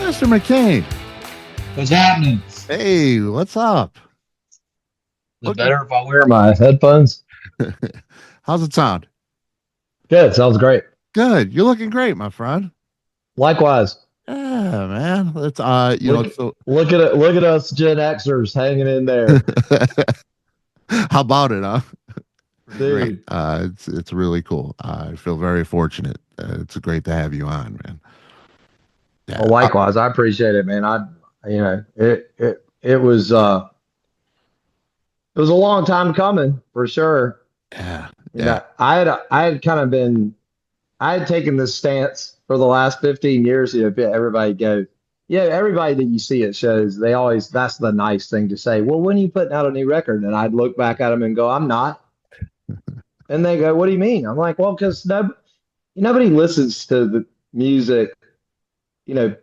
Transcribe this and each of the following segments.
Mr. McCain. What's happening? Hey, what's up? Is it better if I wear my headphones? How's it sound? Good. Sounds great. Good. You're looking great, my friend. Likewise. Yeah, man. It's Look, so look at it. Look at us Gen Xers hanging in there, how about it, huh? Great. dude. It's really cool. I feel very fortunate. It's great to have you on, man. Well, Yeah. likewise. I appreciate it, man. It was a long time coming for sure. Yeah. You Yeah. know, I had kind of been I had taken this stance for the last 15 years. Everybody go, yeah, everybody that you see at shows, they always, that's the nice thing to say. Well, when are you putting out a new record? And I'd look back at them and go, I'm not. And they go, what do you mean? I'm like, well, because nobody listens to the music. You know,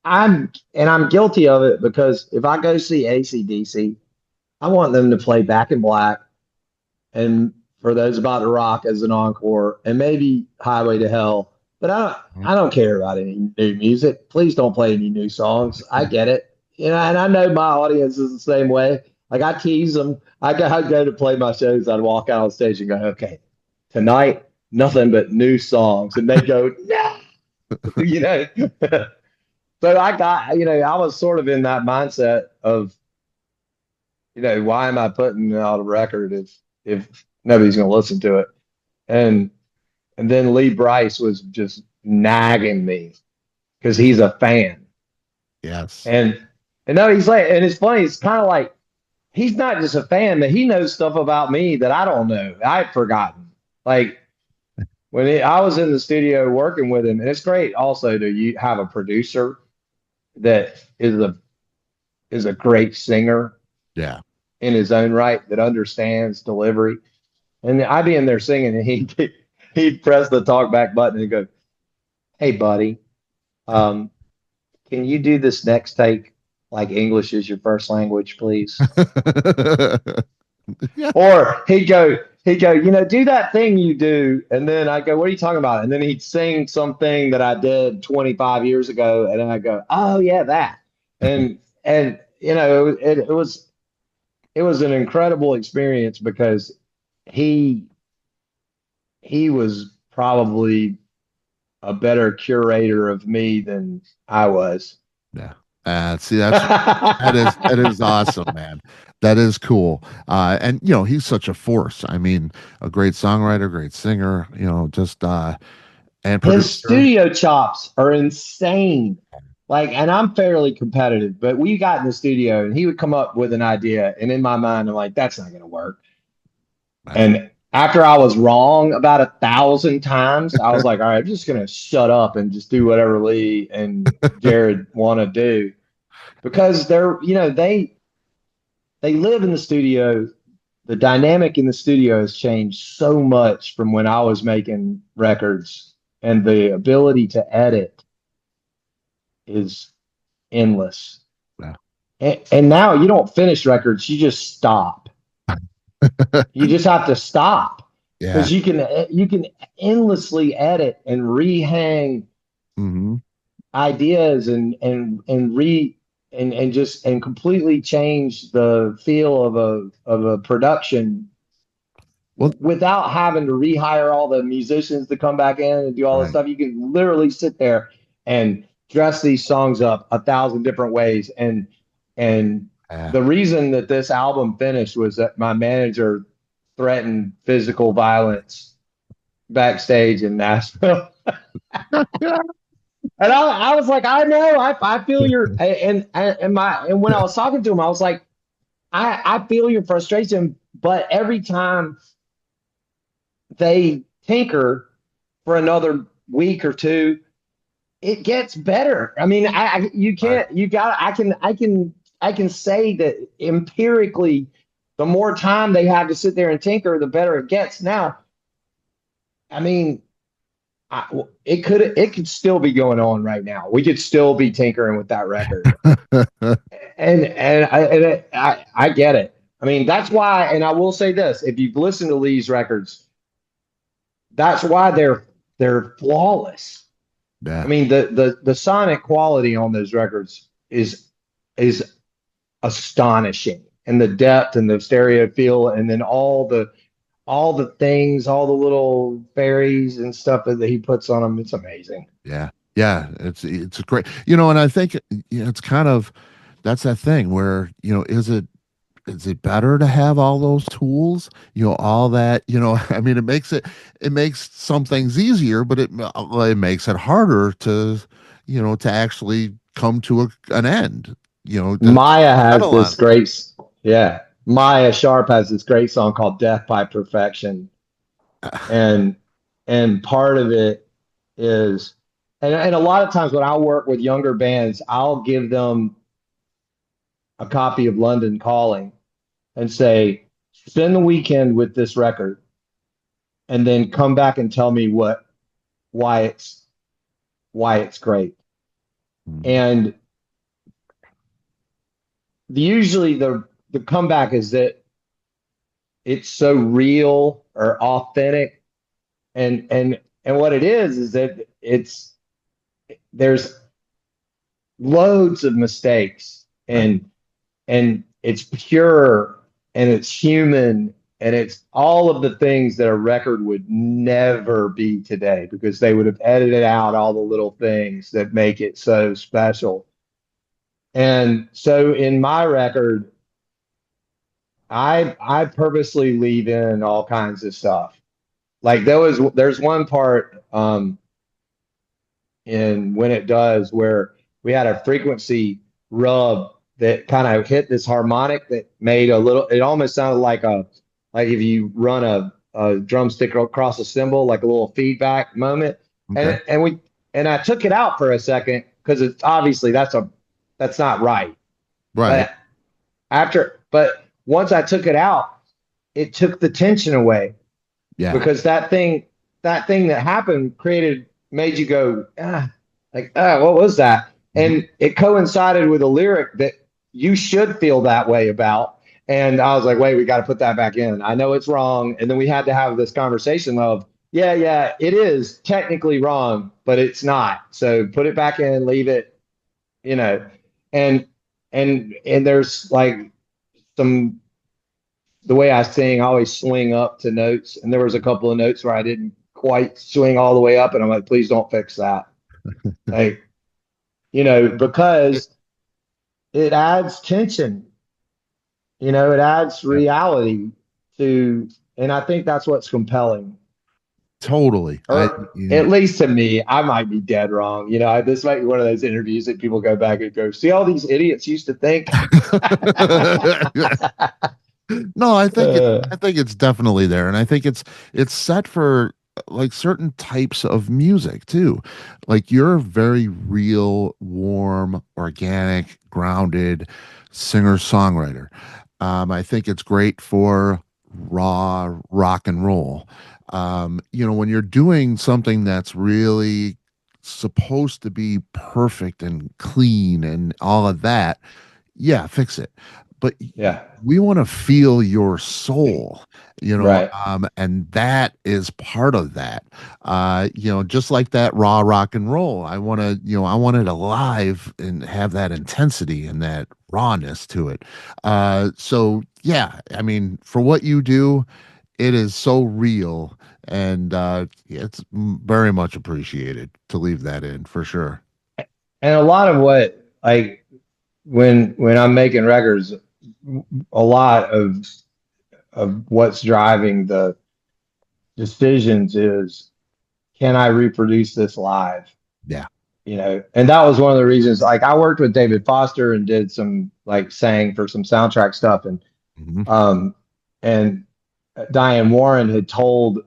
I'm guilty of it because if I go see AC/DC, I want them to play Back in Black and For Those About to Rock as an encore, and maybe Highway to Hell. But I don't care about any new music. Please don't play any new songs. I get it, and I know my audience is the same way. Like I tease them. I'd go to play my shows. I'd walk out on stage and go, "Okay, tonight nothing but new songs," and they go, "No," you know. So I was sort of in that mindset of, why am I putting out a record if nobody's going to listen to it? And then Lee Brice was just nagging me because he's a fan. Yes. And no, he's like, and it's funny. It's kind of like he's not just a fan, but he knows stuff about me that I don't know. I've forgotten. Like I was in the studio working with him, and it's great also to you have a producer that is a great singer Yeah. in his own right that understands delivery. And I'd be in there singing, and he'd press the talk back button and go, "Hey, buddy, can you do this next take like English is your first language, please?" Yeah. Or he'd go, do that thing you do. And then I go, "What are you talking about?" And then he'd sing something that I did 25 years ago, and then I go, "Oh yeah, that." And it was an incredible experience because he he was probably a better curator of me than I was. Yeah. See, that is awesome, man. That is cool. And he's such a force. I mean, a great songwriter, great singer, just and His producer. studio chops are insane. Like, and I'm fairly competitive, but we got in the studio and he would come up with an idea. And in my mind, I'm like, that's not going to work. Right. And after I was wrong about 1,000 times, I was like, all right, I'm just going to shut up and just do whatever Lee and Jared want to do because they live in the studio. The dynamic in the studio has changed so much from when I was making records, and the ability to edit is endless. Yeah. And now you don't finish records, you just stop. You just have to stop Yeah. because you can endlessly edit and rehang Hmm. ideas and completely change the feel of a production Well, without having to rehire all the musicians to come back in and do all this right. stuff. You can literally sit there and dress these songs up 1,000 different ways. And Yeah. the reason that this album finished was that my manager threatened physical violence backstage in Nashville. And I was like, I know, I feel your and when I was talking to him, I was like, I feel your frustration, but every time they tinker for another week or two, it gets better. I mean, you Right. can't, you got, I can say that empirically, the more time they have to sit there and tinker, the better it gets. Now, I mean, it could still be going on right now. We could still be tinkering with that record, and I get it. I mean, that's why. And I will say this: if you've listened to Lee's records, that's why they're flawless. I Yeah. mean, the sonic quality on those records is astonishing, and the depth and the stereo feel, and then all the things, all the little fairies and stuff that he puts on them. It's amazing. Yeah. Yeah. It's a great, you know, and I think it's kind of, that's that thing where, you know, is it better to have all those tools, you know, all that, you know? I mean, it makes some things easier, but it makes it harder to, you know, to actually come to an end, you know, to Maya has settle this on. great, yeah. Maya Sharp has this great song called "Death by Perfection," and part of it is, and a lot of times when I work with younger bands, I'll give them a copy of London Calling and say, spend the weekend with this record, and then come back and tell me why it's why it's great. Mhm. And usually the comeback is that it's so real or authentic, and what it is that there's loads of mistakes, Right. and it's pure, and it's human, and it's all of the things that a record would never be today, because they would have edited out all the little things that make it so special. And so in my record, I purposely leave in all kinds of stuff. Like there's one part in When It Does where we had a frequency rub that kind of hit this harmonic that made a little, it almost sounded like if you run a drumstick across a cymbal, like a little feedback moment. Okay. And I took it out for a second because it's obviously that's not right. Right. But but once I took it out, it took the tension away, Yeah. because that thing that happened made you go, what was that? Mhm. And it coincided with a lyric that you should feel that way about. And I was like, wait, we got to put that back in. I know it's wrong. And then we had to have this conversation of, yeah, it is technically wrong, but it's not. So put it back in, leave it, you know. And there's like some, the way I sing, I always swing up to notes. And there was a couple of notes where I didn't quite swing all the way up. And I'm like, please don't fix that. Like, It- because it adds tension, it adds yeah, reality to, and I think that's what's compelling. totally. Or at least to me, I might be dead wrong. This might be one of those interviews that people go back and go, see, all these idiots used to think. No, uh, I think it's definitely there, and I think it's set for like certain types of music too. Like you're a very real, warm, organic, grounded singer-songwriter. I think it's great for raw rock and roll. You know, when you're doing something that's really supposed to be perfect and clean and all of that, yeah, fix it. But yeah, we want to feel your soul, you know, right. and that is part of that. You know, just like that raw rock and roll, I want to, you know, I want it alive and have that intensity and that rawness to it. So yeah, I mean, for what you do, it is so real, and yeah, it's very much appreciated to leave that in for sure. And a lot of what, like, when I'm making records, a lot of what's driving the decisions is, can I reproduce this live? Yeah. And that was one of the reasons. Like, I worked with David Foster and did some, like, sang for some soundtrack stuff, Mhm. um and Diane Warren had told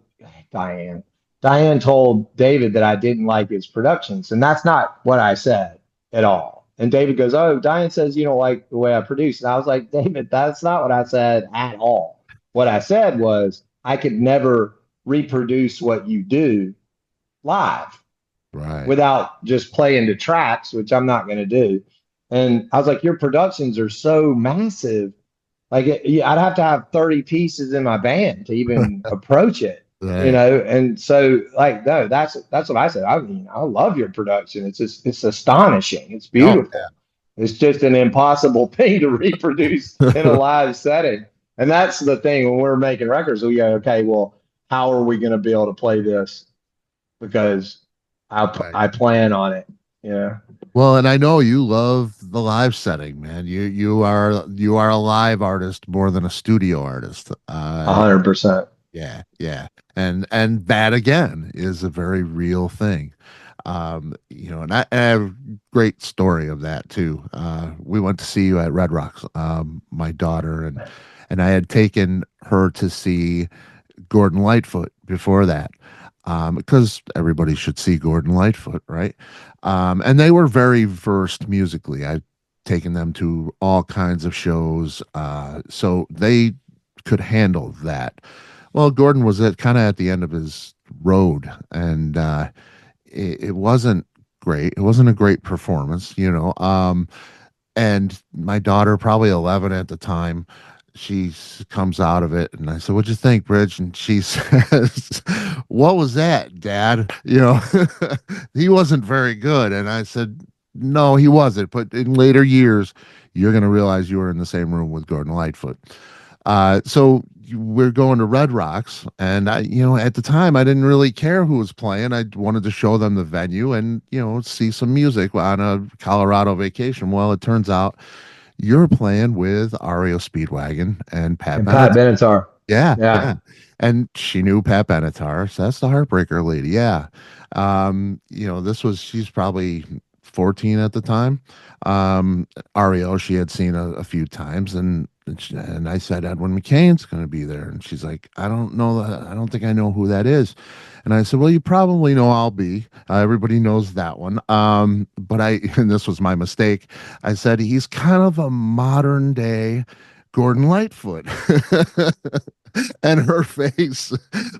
Diane Diane told David that I didn't like his productions, and that's not what I said at all. And David goes, "Oh, Diane says you don't like the way I produce." And I was like, "David, that's not what I said at all. What I said was I could never reproduce what you do live Right. without just playing the tracks, which I'm not going to do." And I was like, "Your productions are so massive. Like, I'd have to have 30 pieces in my band to even approach it." Right. And so like no, that's what I said. I mean, I love your production. It's just it's astonishing. It's Oh, beautiful. It's just an impossible thing to reproduce in a live setting. And that's the thing when we're making records, we go, okay, well, how are we going to be able to play this? Because right. I plan on it. Yeah, Well, and I know you love the live setting, man. You are a live artist more than a studio artist. 100%. Yeah, yeah. And that again is a very real thing. And I have a great story of that too. We went to see you at Red Rocks, my daughter, and I had taken her to see Gordon Lightfoot before that. Because everybody should see Gordon Lightfoot, right? And they were very versed musically. I've taken them to all kinds of shows, so they could handle that. Well, Gordon was at kind of at the end of his road, and it wasn't great. It wasn't a great performance. And my daughter, probably 11 at the time, comes out of it, and I said, "What'd you think, Bridge?" And she says, "What was that, Dad? He wasn't very good." And I said, "No, he wasn't. But in later years, you're going to realize you were in the same room with Gordon Lightfoot." So we're going to Red Rocks, and at the time, I didn't really care who was playing. I wanted to show them the venue and see some music on a Colorado vacation. Well, it turns out you're playing with Ario Speedwagon and Pat And Benatar. Pat Benatar. Yeah, Yeah. yeah. And she knew Pat Benatar, so that's the Heartbreaker lady. Yeah. She's probably 14 at the time. Ario, she had seen a few times, and I said, Edwin McCain's going to be there. And she's like, I don't know. I don't think I know who that is. And I said, well, you probably know I'll be. Everybody knows that one. And this was my mistake. I said, he's kind of a modern day Gordon Lightfoot. And her face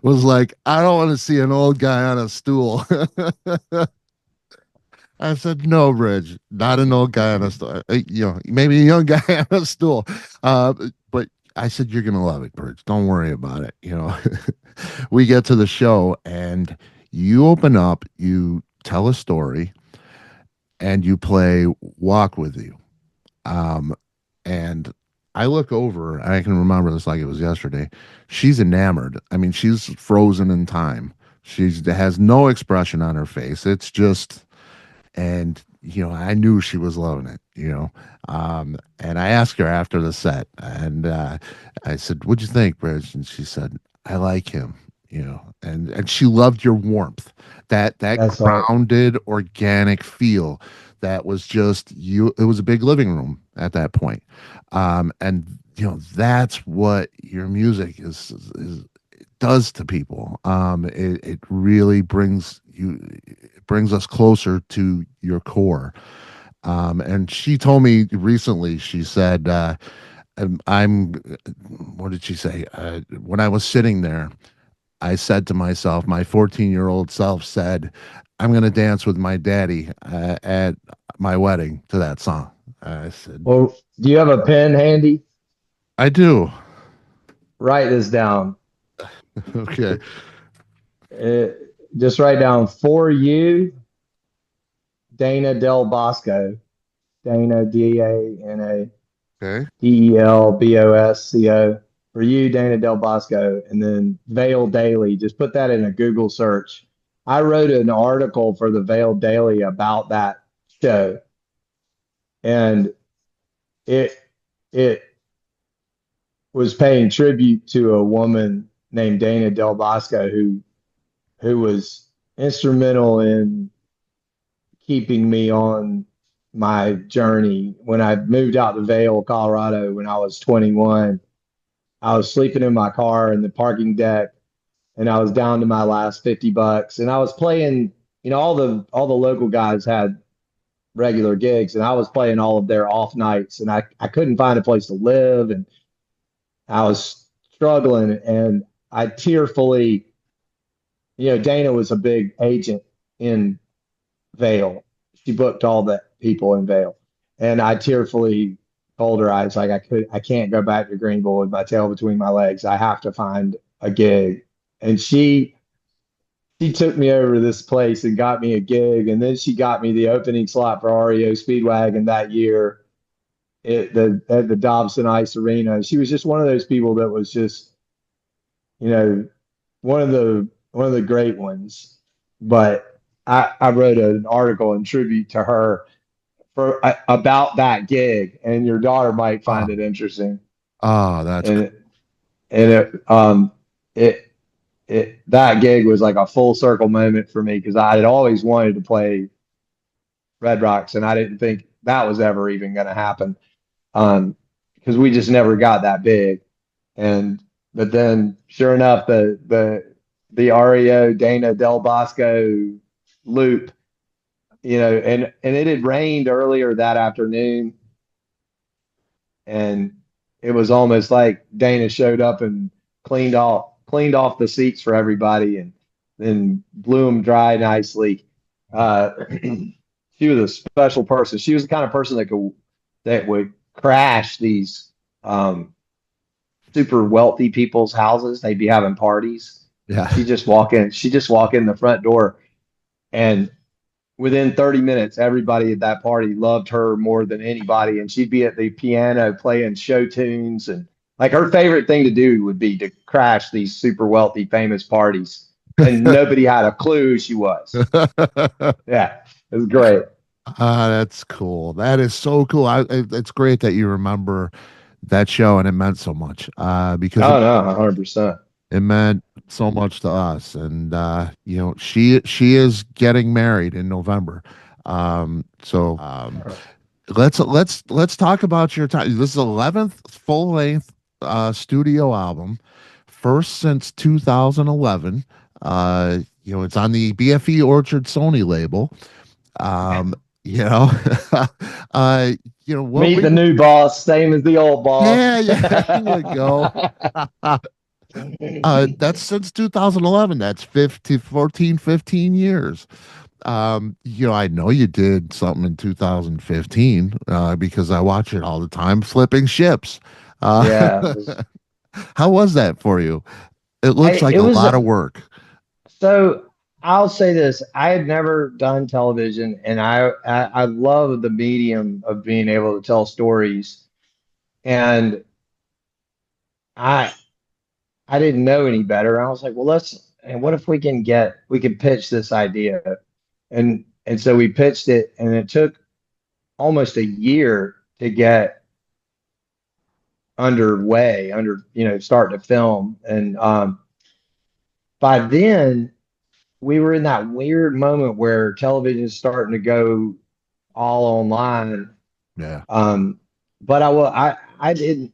was like, I don't want to see an old guy on a stool. I said, no, Reg, not an old guy on a stool. Maybe a young guy on a stool. But I said, you're going to love it, Bridge. Don't worry about it. We get to the show and you open up, you tell a story, and you play Walk With You. Um, and I look over, and I can remember this like it was yesterday. She's enamored. I mean, she's frozen in time. She has no expression on her face. It's just, and I knew she was loving it. And I asked her after the set, and I said, "What'd you think, Bridge?" And she said, "I like him." And she loved your warmth, that That's right. grounded, organic feel. That was just you. It was a big living room at that point, and that's what your music is does to people. It really brings us closer to your core. And she told me recently, she said, what did she say? When I was sitting there, I said to myself, my 14-year-old self said, I'm going to dance with my daddy at my wedding to that song. I said, Well, do you have a pen handy? I do. Write this down. Okay. Uh, just write down for you, Dana Del Bosco. Dana, Dana Okay. Delbosco. For you, Dana Del Bosco. And then Vale Daily. Just put that in a Google search. I wrote an article for the Vale Daily about that show. And it it was paying tribute to a woman named Dana Del Bosco who was instrumental in keeping me on my journey. When I moved out to Vail, Colorado, when I was 21, I was sleeping in my car in the parking deck, and I was down to my last $50, and I was playing. All the local guys had regular gigs, and I was playing all of their off nights, and I couldn't find a place to live, and I was struggling, and I tearfully, Dana was a big agent in Vale. She booked all the people in Vale. And I tearfully told her, I was like, I can't go back to Greenville with my tail between my legs. I have to find a gig. and she took me over to this place and got me a gig, and then she got me the opening slot for REO Speedwagon that year at the Dobson Ice Arena. She was just one of those people that was just, you know, one of the great ones. But I wrote an article in tribute to her for about that gig, and your daughter might Oh, find it interesting. oh, that's And it that gig was like a full circle moment for me because I had always wanted to play Red Rocks, and I didn't think that was ever even going to happen. Because we just never got that big. And but then, sure enough, the REO Dana Del Bosco loop, and it had rained earlier that afternoon, and it was almost like Dana showed up and cleaned off the seats for everybody, and then blew them dry nicely. Uh, she was a special person. She was the kind of person that would crash these super wealthy people's houses. They'd be having parties. yeah. She just walk in. She just walk in the front door, and within 30 minutes, everybody at that party loved her more than anybody. And she'd be at the piano playing show tunes. And like her favorite thing to do would be to crash these super wealthy, famous parties. And nobody had a clue who she was. Yeah, it was great. That's cool. That is so cool. It's great that you remember that show and it meant so much. Because Oh, no, 100%. it meant so much to us. And she is getting married in November. So let's talk about your time. This is 11th full length studio album, first since 2011. It's on the BFE Orchard Sony label. Um, you know, uh, what Meet were the you? new boss, same as the old boss. Yeah, yeah, there you go. That's since 2011. That's 15 years. I know you did something in 2015 because I watch it all the time, flipping ships. Yeah. How was that for you? It looks like It a was lot of work. so I'll say this. I had never done television, and I love the medium of being able to tell stories. And I I didn't know any better. I was like, well, and what if we can pitch this idea? And so we pitched it, and it took almost a year to get underway, start to film. And by then we were in that weird moment where television is starting to go all online. Yeah, Um, but I didn't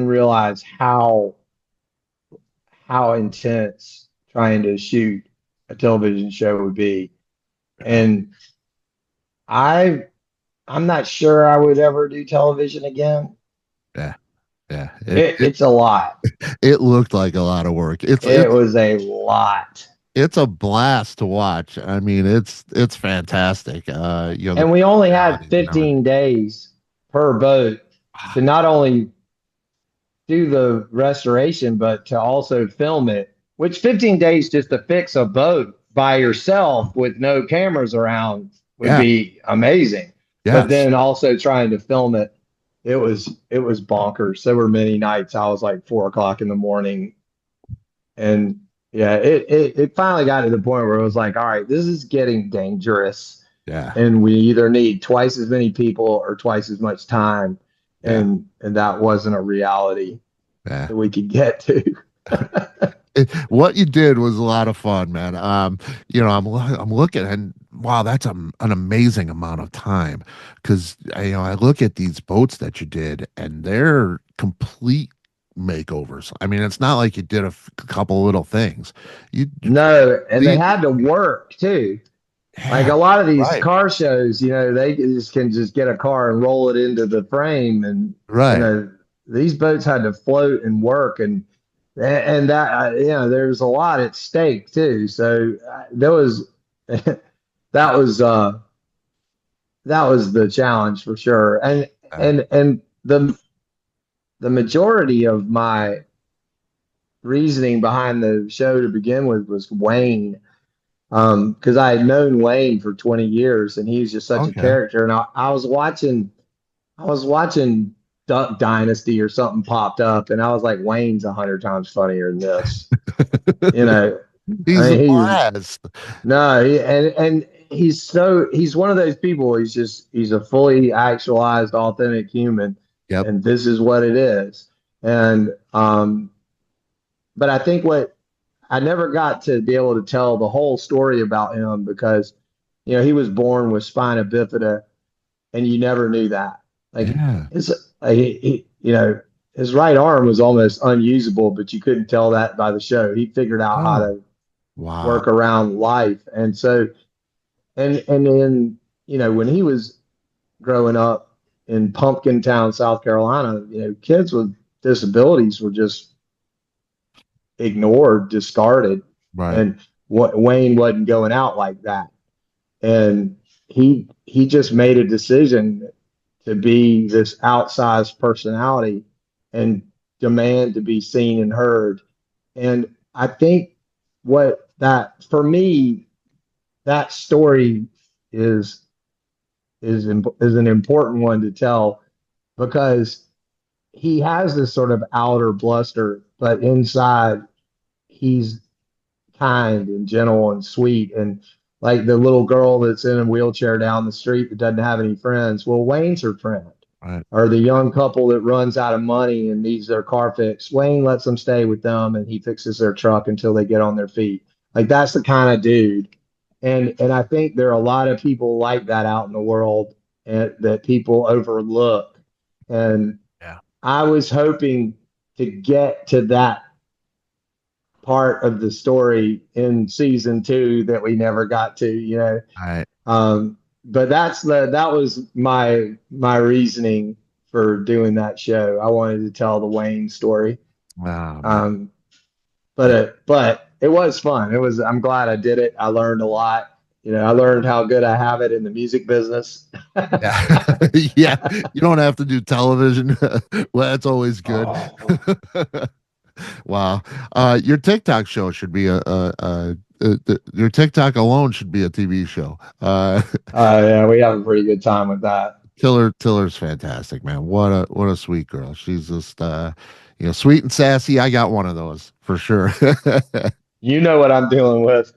realize how intense trying to shoot a television show would be. yeah, And I I'm not sure I would ever do television again. yeah, yeah. It's a lot. It looked like a lot of work. It was a lot. It's a blast to watch. I mean, it's fantastic. The And we only had personalities and everything. 15 days per boat to not only do the restoration, but to also film it, which 15 days just to fix a boat by yourself with no cameras around would Yeah, be amazing. But yes, then also trying to film it, it was bonkers. There were many nights I was like 4 o'clock in the morning. And yeah, it finally got to the point where it was like, all right, this is getting dangerous. yeah, And we either need twice as many people or twice as much time. yeah, And that wasn't a reality yeah. that we could get to. What you did was a lot of fun, man. I'm looking and wow, that's an amazing amount of time because I look at these boats that you did and they're complete makeovers. I mean, it's not like you did couple little things. You No, and they complete, had to work too. Like yeah, a lot of these right, car shows, they can just get a car and roll it into the frame, and right, these boats had to float and work, and that there's a lot at stake too. So there was that was that was the challenge for sure, and the majority of reasoning behind the show to begin with was Wayne. Because I had known Wayne for 20 years and he's just such a Okay. character. And I was watching Duck Dynasty or something popped up, and I was like, Wayne's 100 times funnier than this. You know, He's I a mean, blast. no, and he's one of those people. He's a fully actualized, authentic human, Yep. and this is what it is. And but I think what I never got to be able to tell the whole story about him because he was born with spina bifida, and you never knew that. Like Yeah. his, his right arm was almost unusable, but you couldn't tell that by the show. He figured out how Oh, to wow. work around life, and so and then when he was growing up in Pumpkin Town, South Carolina, kids with disabilities were just ignored, discarded, Right. and what Wayne wasn't going out like that, and he just made a decision to be this outsized personality and demand to be seen and heard. And I think what that for me, that story is is an important one to tell because he has this sort of outer bluster, but inside he's kind and gentle and sweet and like the little girl that's in a wheelchair down the street that doesn't have any friends. Well, Wayne's her friend. Right. Or the young couple that runs out of money and needs their car fixed. Wayne lets them stay with them and he fixes their truck until they get on their feet. Like that's the kind of dude. And I think there are a lot of people like that out in the world and that people overlook. And Yeah. I was hoping to get to that part of the story in season 2 that we never got to. Right. But that was my reasoning for doing that show. I wanted to tell the Wayne story. Oh, man. Um, Yeah. but it was fun. I'm glad I did it. I learned a lot. I learned how good I have it in the music business. Yeah. Yeah. You don't have to do television. Well, that's always good. Oh, Wow. Your TikTok show should be your TikTok alone should be a TV show. yeah, we have a pretty good time with that. Tiller's fantastic, man. What a sweet girl. She's just sweet and sassy. I got one of those for sure. You know what I'm dealing with.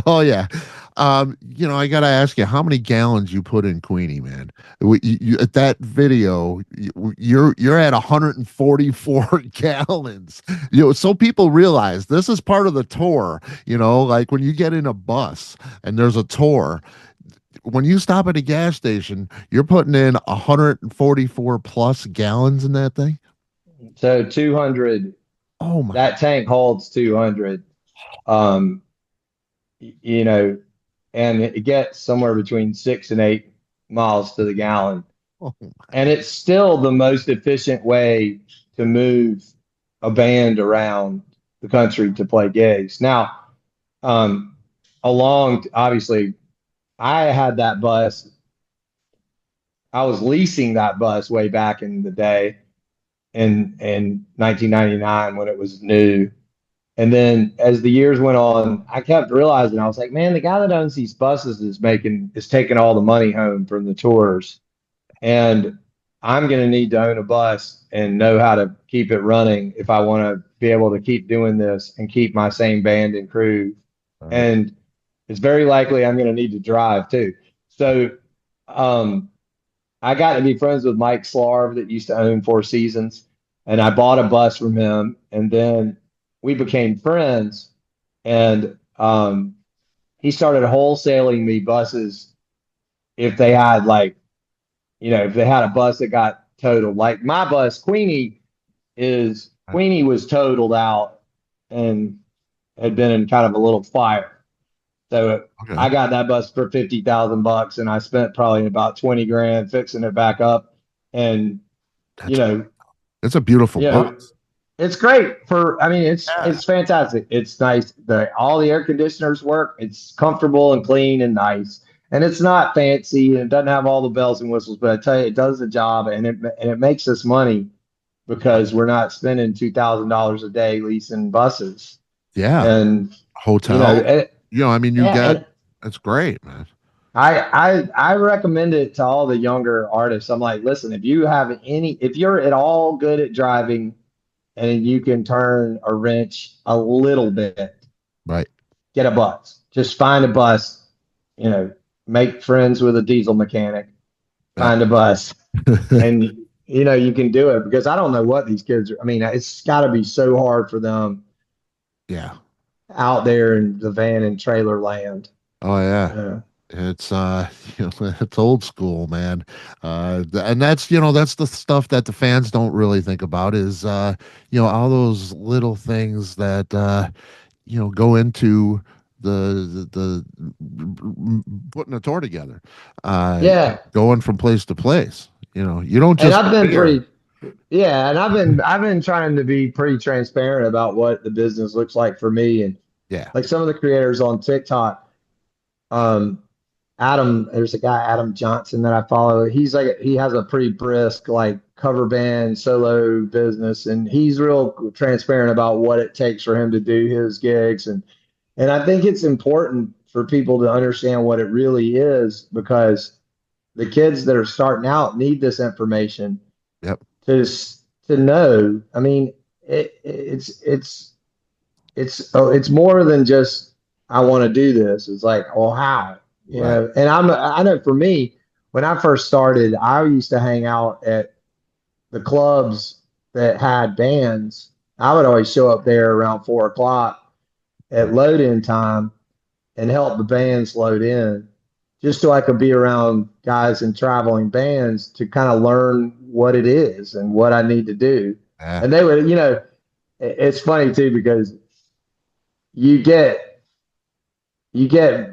Oh yeah. I gotta ask you how many gallons you put in Queenie, man. At that video, you're at 144 gallons. So people realize this is part of the tour. Like when you get in a bus and there's a tour, when you stop at a gas station, you're putting in 144 plus gallons in that thing. So 200, Oh my. that tank holds 200. Um, you know, and it gets somewhere between 6 and 8 miles to the gallon. Oh, And it's still the most efficient way to move a band around the country to play gigs. Now, obviously, I had that bus. I was leasing that bus way back in the day in 1999 when it was new. And then as the years went on, I kept realizing I was like, man, the guy that owns these buses is taking all the money home from the tours. And I'm going to need to own a bus and know how to keep it running if I want to be able to keep doing this and keep my same band and crew. right. And it's very likely I'm going to need to drive too. So um, I got to be friends with Mike Slarv that used to own Four Seasons, and I bought a bus from him, and then we became friends. And he started wholesaling me buses if they had if they had a bus that got totaled. Like my bus, Queenie was totaled out and had been in kind of a little fire. So Okay. I got that bus for $50,000 and I spent probably about 20 grand fixing it back up. And, you That's know, it's a beautiful you know, bus. it's great I mean, Yeah. it's fantastic. It's nice. All the air conditioners work. It's comfortable and clean and nice. And it's not fancy and it doesn't have all the bells and whistles, but I tell you, it does the job and it makes us money because we're not spending $2,000 a day leasing buses. Yeah. And you know, Hotel. I mean, you yeah, get, and it's great, man. I recommend it to all the younger artists. I'm like, listen, if you're at all good at driving and you can turn a wrench a little bit, Right. get a bus. Just find a bus, you know, make friends with a diesel mechanic, Yep. find a bus, and you can do it because I don't know what these kids are. I mean, it's got to be so hard for them Yeah. out there in the van and trailer land. Oh yeah. Yeah. It's it's old school, man. And that's, that's the stuff that the fans don't really think about is all those little things that go into the putting a tour together. Yeah. Going from place to place. You don't And just I've been appear. pretty Yeah, and I've been trying to be pretty transparent about what the business looks like for me. And Yeah. like some of the creators on TikTok, um, there's a guy, Adam Johnson, that I follow. He has a pretty brisk like cover band solo business, and he's real transparent about what it takes for him to do his gigs. And I think it's important for people to understand what it really is, because the kids that are starting out need this information Yep. to to know. I mean, it's more than just I want to do this. It's like, well, how? Right. And I know for me, when I first started, I used to hang out at the clubs that had bands. I would always show up there around 4 o'clock at load in time and help the bands load in, just so I could be around guys in traveling bands to kind of learn what it is and what I need to do. Yeah. And they would, it's funny too, because you get you get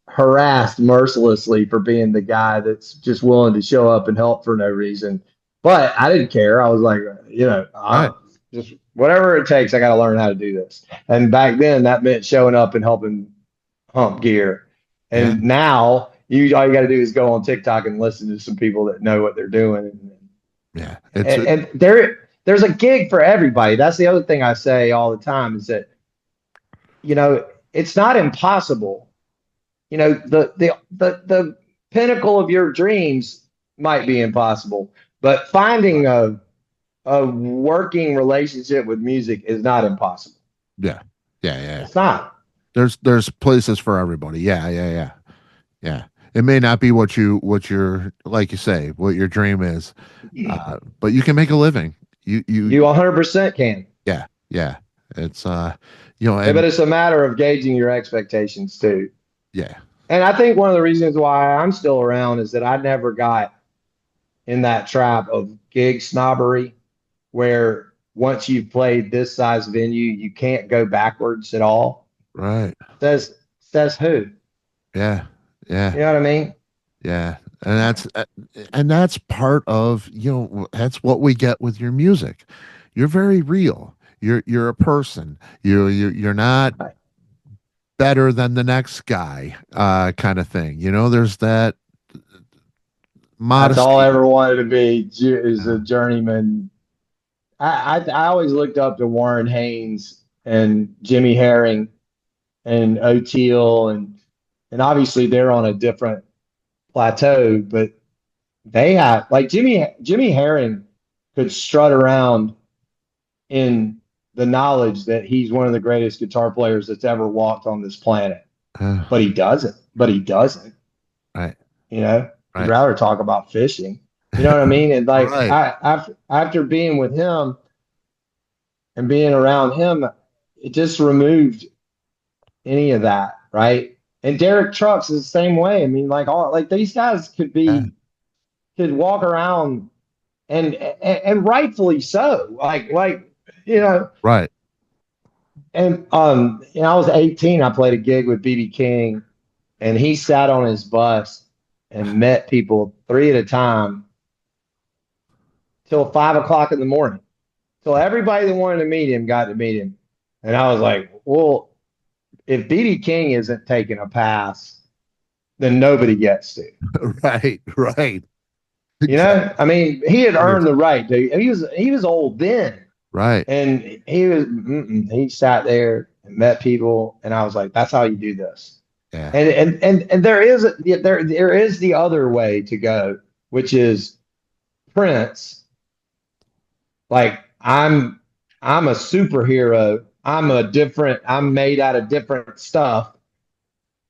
harassed mercilessly for being the guy that's just willing to show up and help for no reason. But I didn't care. I was like, Right. just whatever it takes, I got to learn how to do this. And back then, that meant showing up and helping hump gear. Yeah. And now, all you got to do is go on TikTok and listen to some people that know what they're doing. Yeah. And there's a gig for everybody. That's the other thing I say all the time, is that it's not impossible. The pinnacle of your dreams might be impossible, but finding a working relationship with music is not impossible. Yeah. Yeah. Yeah. It's not. There's places for everybody. Yeah. Yeah. Yeah. Yeah. It may not be what you're like you say, what your dream is, but you can make a living. You 100% can. Yeah. Yeah. It's Yeah, and but it's a matter of gauging your expectations too. yeah. And I think one of the reasons why I'm still around is that I never got in that trap of gig snobbery, where once you've played this size venue, you can't go backwards at all. Right. Says who? Yeah. Yeah. You know what I mean? Yeah. And that's part of, that's what we get with your music. You're very real. You're a person. You're not Right. better than the next guy, kind of thing. There's that That's all I modesty. ever wanted to be, is a journeyman. I always looked up to Warren Haynes and Jimmy Herring and O'Teal, and obviously they're on a different plateau, but they have, like, Jimmy Herring could strut around in the knowledge that he's one of the greatest guitar players that's ever walked on this planet, Uh, but he doesn't. But he doesn't. right. He'd Right. rather talk about fishing. You know what I mean? And like, Right. after being with him and being around him, it just removed any of that, right? And Derek Trucks is the same way. I mean, like these guys Yeah. could walk around, and rightfully so. Like you know, Right. and I was 18. I played a gig with BB King, and he sat on his bus and met people three at a time till 5 o'clock in the morning. Till everybody that wanted to meet him got to meet him. And I was like, well, if BB King isn't taking a pass, then nobody gets to. Right. Right. You Exactly. know, I mean, he had Years. earned the right. Dude. He was old then, Right. and he sat there and met people, and I was like, that's how you do this. Yeah. And there is the other way to go, which is Prince. Like I'm a superhero. I'm made out of different stuff,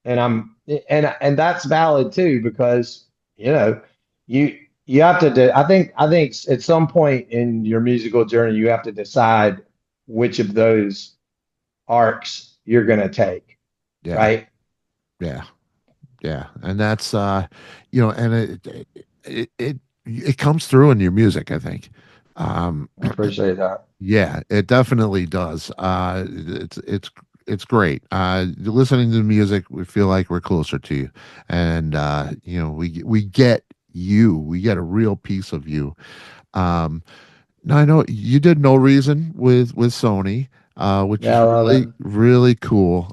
and and that's valid too because you know you you have to I think at some point in your musical journey you have to decide which of those arcs you're going to take, Yeah. right? Yeah. Yeah. And that's and it comes through in your music, I think. Um I appreciate that. yeah, it definitely does. It's great. Listening to the music, we feel like we're closer to you. And we get you. We get a real piece of you. Um Now I know you did No Reason with Sony, which Yeah, I is love it. really really cool.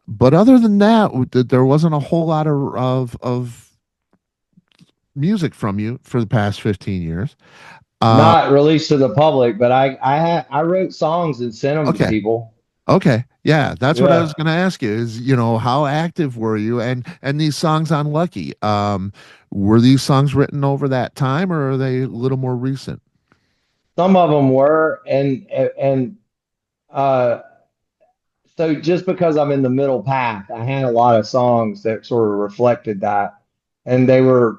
But other than that, there wasn't a whole lot of music from you for the past 15 years. Uh, Not released to the public, but I wrote songs and sent them to okay, people. okay, yeah, that's what I was Yeah. going to ask you. Is how active were you? And these songs on Lucky, were these songs written over that time, or are they a little more recent? Some of them were, and uh, so just because I'm in the middle path, I had a lot of songs that sort of reflected that, and they were.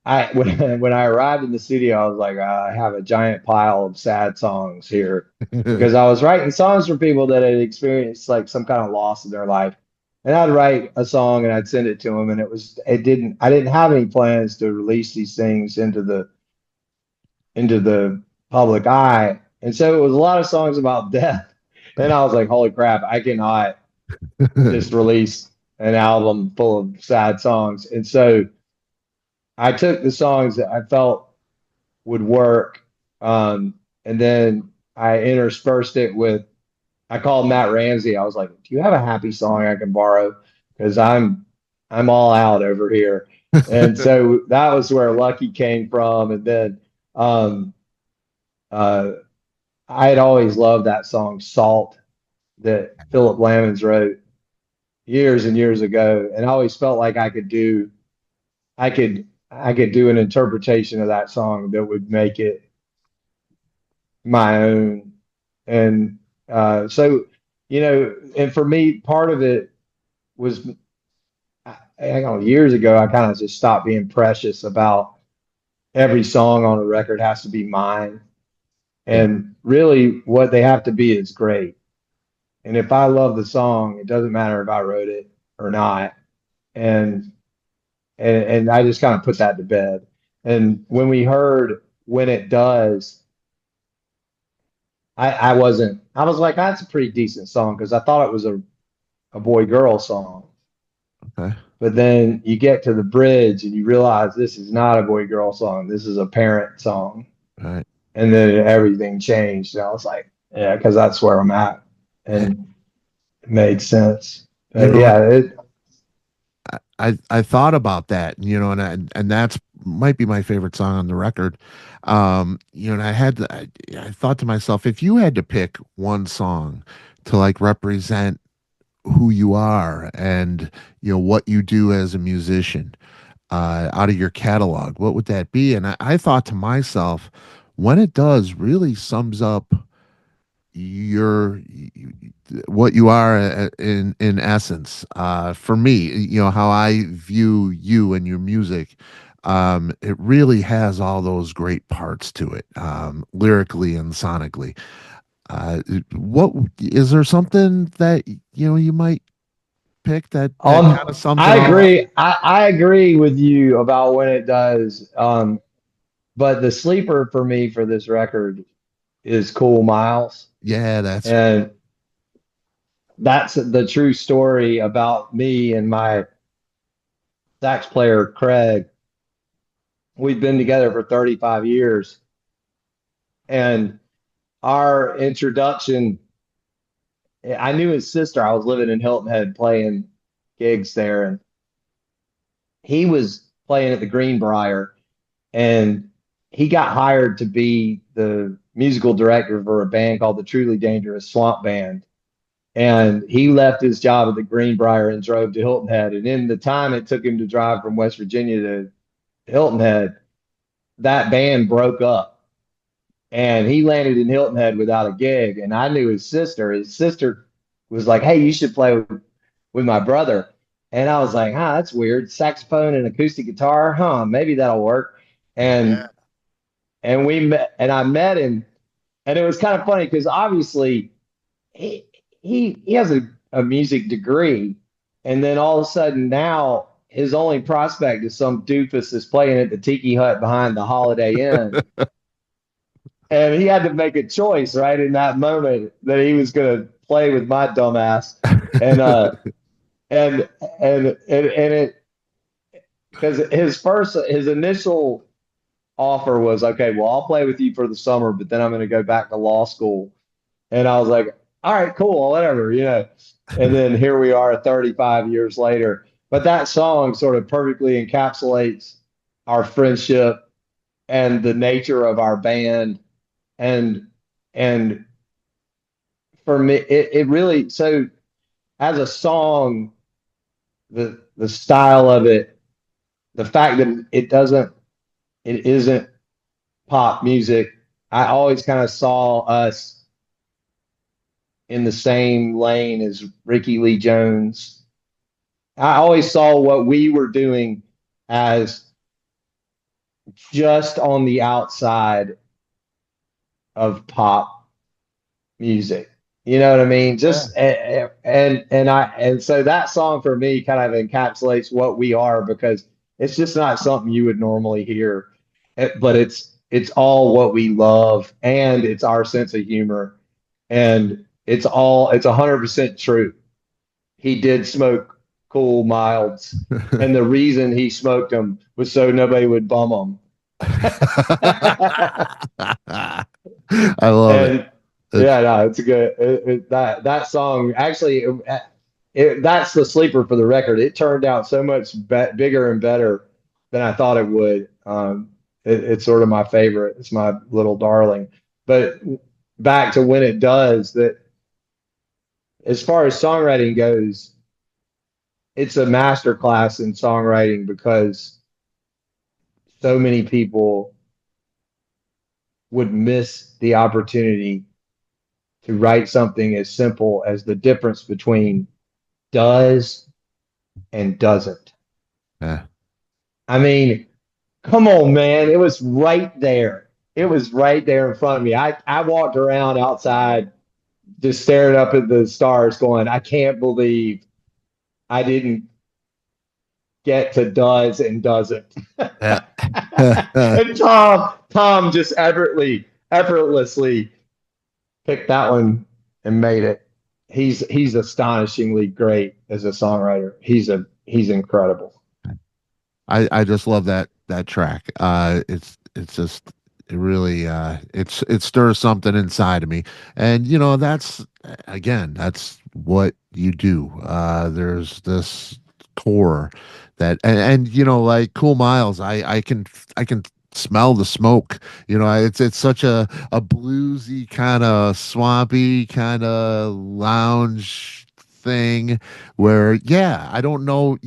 I when I arrived in the studio, I was like, I have a giant pile of sad songs here because I was writing songs for people that had experienced like some kind of loss in their life, and I'd write a song and I'd send it to them, and I didn't have any plans to release these things into the public eye. And so it was a lot of songs about death. And I was like, holy crap, I cannot just release an album full of sad songs. And so I took the songs that I felt would work. And then I interspersed it with, I called Matt Ramsey. I was like, do you have a happy song I can borrow? Because I'm all out over here. And so that was where Lucky came from. And then um, uh, I had always loved that song Salt that Philip Lamons wrote years and years ago, and I always felt like I could do an interpretation of that song that would make it my own. And so, and for me, part of it was I don't know, years ago, I kind of just stopped being precious about every song on a record has to be mine. Yeah. And really, what they have to be is great. And if I love the song, it doesn't matter if I wrote it or not. And and I just kind of put that to bed. And when we heard When It Does, I was like, that's a pretty decent song because I thought it was a boy girl song. Okay. But then you get to the bridge and you realize this is not a boy girl song. This is a parent song. All right. And then everything changed. And I was like, yeah, because that's where I'm at. Yeah. And it made sense. You But know, yeah, I thought about that, and that's might be my favorite song on the record. And I thought to myself, if you had to pick one song to like represent who you are and what you do as a musician, out of your catalog, what would that be? And I thought to myself, When It Does really sums up your what you are in essence. For me, how I view you and your music, it really has all those great parts to it, lyrically and sonically. What is there something that you might pick that kind of sums it I all up? agree. I agree with you about When It Does. But the sleeper for me for this record is Cool Miles. Yeah, that's And that's the true story about me and my sax player, Craig. We've been together for 35 years. And our introduction, I knew his sister. I was living in Hilton Head playing gigs there. And he was playing at the Greenbrier, and he got hired to be the musical director for a band called the Truly Dangerous Swamp Band. And he left his job at the Greenbrier and drove to Hilton Head. And in the time it took him to drive from West Virginia to Hilton Head, that band broke up. And he landed in Hilton Head without a gig. And I knew his sister. His sister was like, "Hey, you should play with my brother." And I was like, that's weird. Saxophone and acoustic guitar, maybe that'll work. Yeah. And we met, and I met him, and it was kind of funny because obviously he he has a music degree, and then all of a sudden now his only prospect is some doofus that's playing at the Tiki Hut behind the Holiday Inn. And he had to make a choice right in that moment that he was going to play with my dumbass. And and and it because his initial offer was, okay, well, I'll play with you for the summer, but then I'm going to go back to law school. And I was like, all right, cool, whatever, you know. And then here we are 35 years later. But that song sort of perfectly encapsulates our friendship and the nature of our band. And and for me, it really, so as a song, the style of it, the fact that it isn't pop music. I always kind of saw us in the same lane as Ricky Lee Jones. I always saw what we were doing as just on the outside of pop music. You know what I mean? Just and so that song for me kind of encapsulates what we are, because it's just not something you would normally hear, but it's all what we love, and it's our sense of humor, and it's 100% true. He did smoke Cool Milds, and the reason he smoked them was so nobody would bum him. I love it. And yeah, no, it's a good that song actually. That's the sleeper for the record. It turned out so much bigger and better than I thought it would. It's sort of my favorite. It's my little darling. But back to When It Does, that as far as songwriting goes, it's a masterclass in songwriting, because so many people would miss the opportunity to write something as simple as the difference between does and doesn't. Yeah. I mean, come on, man. It was right there. It was right there in front of me. I walked around outside just staring up at the stars going, I can't believe I didn't get to does and doesn't. Yeah. And Tom just effortlessly picked that one and made it. He's astonishingly great as a songwriter. He's incredible. I just love that track. It's just it really it stirs something inside of me. And that's again, that's what you do. There's this core and like Cool Miles, I can smell the smoke. It's such a bluesy kind of swampy kind of lounge thing where, yeah, I don't know,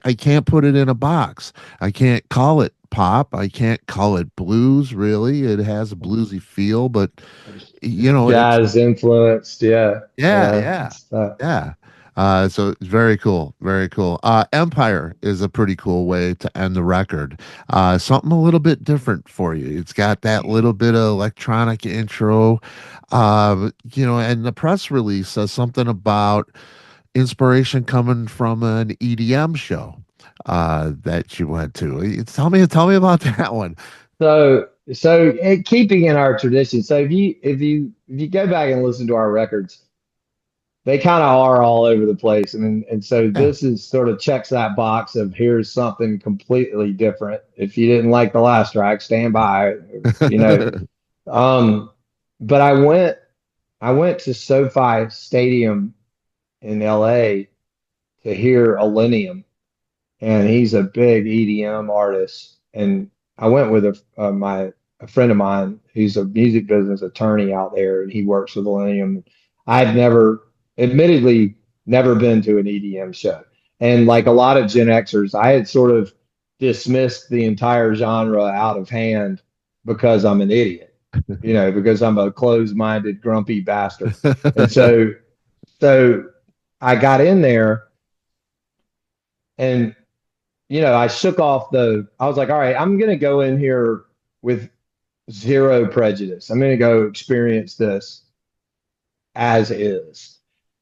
I can't put it in a box. I can't call it pop. I can't call it blues, really. It has a bluesy feel, but it's Jazz influenced, yeah. yeah, Yeah. yeah, yeah. So it's very cool, very cool. Empire is a pretty cool way to end the record. Something a little bit different for you. It's got that little bit of electronic intro, and the press release says something about inspiration coming from an EDM show that you went to. Tell me about that one. Keeping in our tradition, so if you go back and listen to our records, they kind of are all over the place. And so Yeah. this is sort of checks that box of here's something completely different. If you didn't like the last track, stand by, you know. Um, but I went to SoFi Stadium in LA to hear Millennium. and he's a big EDM artist. And I went with a friend of mine who's a music business attorney out there, and he works for Millennium. I've never, admittedly, never been to an EDM show. And like a lot of Gen Xers, I had sort of dismissed the entire genre out of hand because I'm an idiot, because I'm a closed-minded, grumpy bastard. And so I got in there and I shook off I was like, all right, I'm going to go in here with zero prejudice. I'm going to go experience this as is.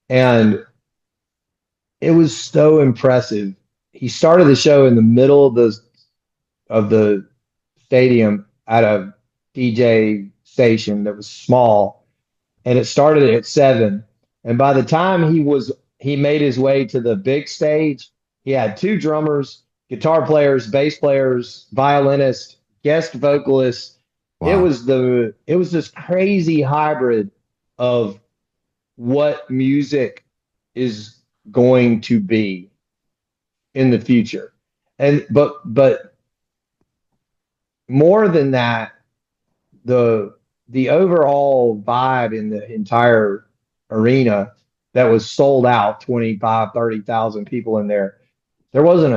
And it was so impressive. He started the show in the middle of the stadium at a DJ station that was small, and it started at 7. And by the time he made his way to the big stage, he had 2 drummers, guitar players, bass players, violinists, guest vocalists. It Wow. was this crazy hybrid of what music is going to be in the future. And but more than that, the overall vibe in the entire arena that was sold out, 25, 30,000 people in there. There wasn't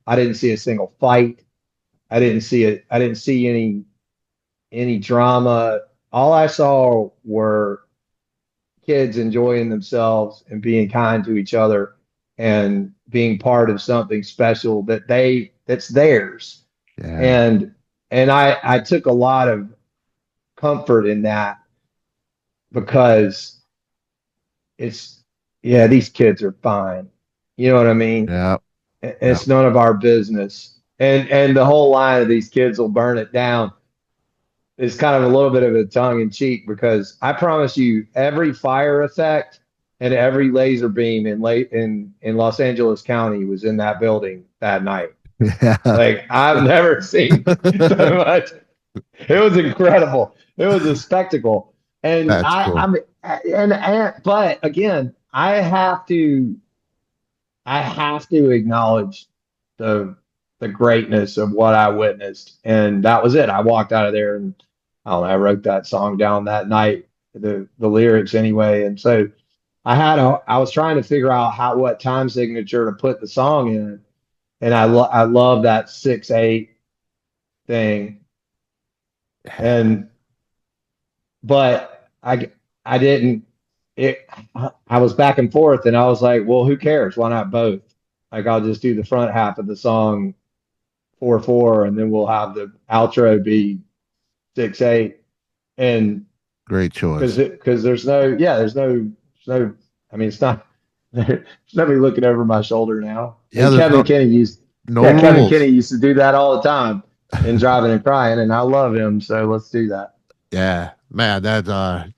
I didn't see a single fight. I didn't see any drama. All I saw were kids enjoying themselves and being kind to each other and being part of something special that's theirs. Yeah. And I took a lot of comfort in that because it's yeah, these kids are fine. You know what I mean? Yeah. Yeah. It's none of our business. And the whole line of these kids will burn it down is kind of a little bit of a tongue in cheek because I promise you every fire effect and every laser beam in Los Angeles County was in that building that night. Yeah. Like I've never seen so much. It was incredible. It was a spectacle. And That's cool. but again, I have to acknowledge the the greatness of what I witnessed. And that was it. I walked out of there and I don't know, I wrote that song down that night, the lyrics anyway. And so I was trying to figure out what time signature to put the song in. And I love that 6/8 thing. And but I didn't it I was back and forth and I was like, well, who cares? Why not both? Like I'll just do the front half of the song 4/4 and then we'll have the outro be 6/8. And Great choice. because there's no I mean it's not there's nobody looking over my shoulder now. Yeah, And there's no Kevin rules. Kenny used to do that all the time in Driving and Crying, and I love him, so let's do that. Yeah, man,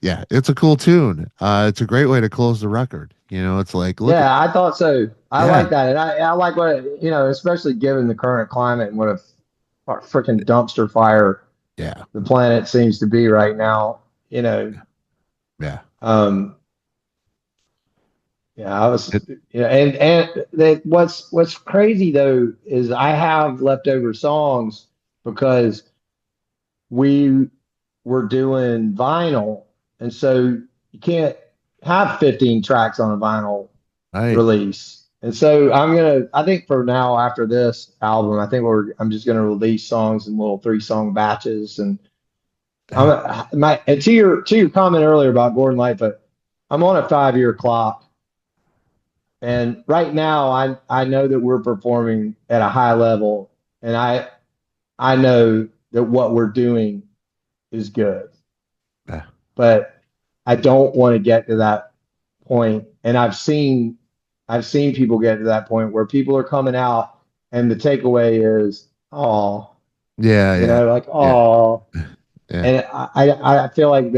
yeah, it's a cool tune. It's a great way to close the record. It's like, look at, Yeah, I thought so. I yeah, like that, and I like especially given the current climate and what a freaking dumpster fire yeah, the planet seems to be right now. You know, yeah. um, yeah, I was, It, what's crazy though is I have leftover songs because we were doing vinyl, and so you can't have 15 tracks on a vinyl right. release. And so I think for now after this album, I'm just gonna release songs in little 3-song batches. And and to your comment earlier about Gordon Lightfoot, I'm on a 5-year clock. And right now I know that we're performing at a high level and I know that what we're doing is good. Yeah. But I don't want to get to that point. And I've seen people get to that point where people are coming out and the takeaway is, oh, Yeah, yeah, like, yeah, oh. yeah. And I feel like,